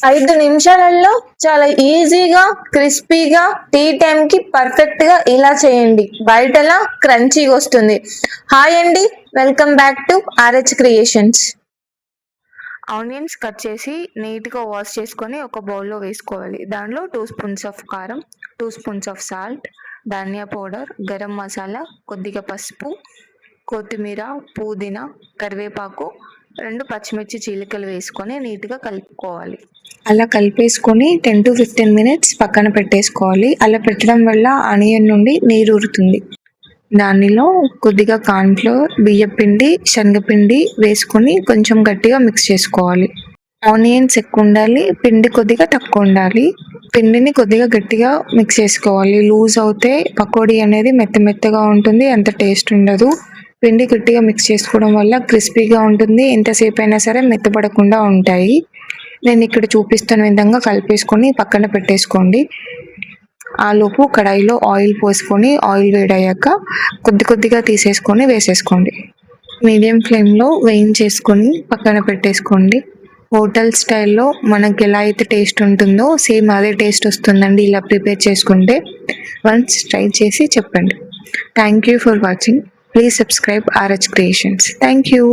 5 నిమిషాలలో చాలా ఈజీగా క్రిస్పీగా టీ టైం కి పర్ఫెక్ట్ గా ఇలా చేయండి. బయటలా క్రంచీగా వస్తుంది. హాయ్ అండి, welcome back to RH creations. Onions cut చేసి నీట్గా వాష్ చేసుకొని ఒక బౌల్లో వేసుకోవాలి. దానిలో 2 స్పూన్స్ ఆఫ్ కారం, 2 స్పూన్స్ ఆఫ్ సాల్ట్, ధనియా పౌడర్, గరం మసాలా, కొద్దిగా పసుపు, కొత్తిమీర, పుదీనా, కరివేపాకు, 2 పచ్చిమిర్చి చీలికలు వేసుకొని నీట్గా కలుపుకోవాలి. అలా కలిపేసుకొని 10 to 15 మినిట్స్ పక్కన పెట్టేసుకోవాలి. అలా పెట్టడం వల్ల ఆనియన్ నుండి నీరు ఊరుతుంది. దానిలో కొద్దిగా కార్న్‌ఫ్లోర్, బియ్యపిండి, శనగపిండి వేసుకొని కొంచెం గట్టిగా మిక్స్ చేసుకోవాలి. ఆనియన్స్ ఎక్కువ ఉండాలి, పిండి కొద్దిగా తక్కువ ఉండాలి. పిండిని కొద్దిగా గట్టిగా మిక్స్ చేసుకోవాలి. లూజ్ అవుతే పకోడీ అనేది మెత్తగా ఉంటుంది, అంత టేస్ట్ ఉండదు. పిండి గట్టిగా మిక్స్ చేసుకోవడం వల్ల క్రిస్పీగా ఉంటుంది, ఎంతసేపు అయినా సరే మెత్తపడకుండా ఉంటాయి. నేను ఇక్కడ చూపిస్తున్న విధంగా కలిపేసుకొని పక్కన పెట్టేసుకోండి. ఆలోపు కడాయిలో ఆయిల్ పోసుకొని ఆయిల్ వేడయ్యాక కొద్దిగా తీసేసుకొని వేసేసుకోండి. మీడియం ఫ్లేమ్లో వేయించేసుకొని పక్కన పెట్టేసుకోండి. హోటల్ స్టైల్లో మనకి ఎలా అయితే టేస్ట్ ఉంటుందో సేమ్ అదే టేస్ట్ వస్తుందండి ఇలా ప్రిపేర్ చేసుకుంటే. వన్స్ ట్రై చేసి చెప్పండి. Thank you for watching. Please subscribe RH creations. Thank you.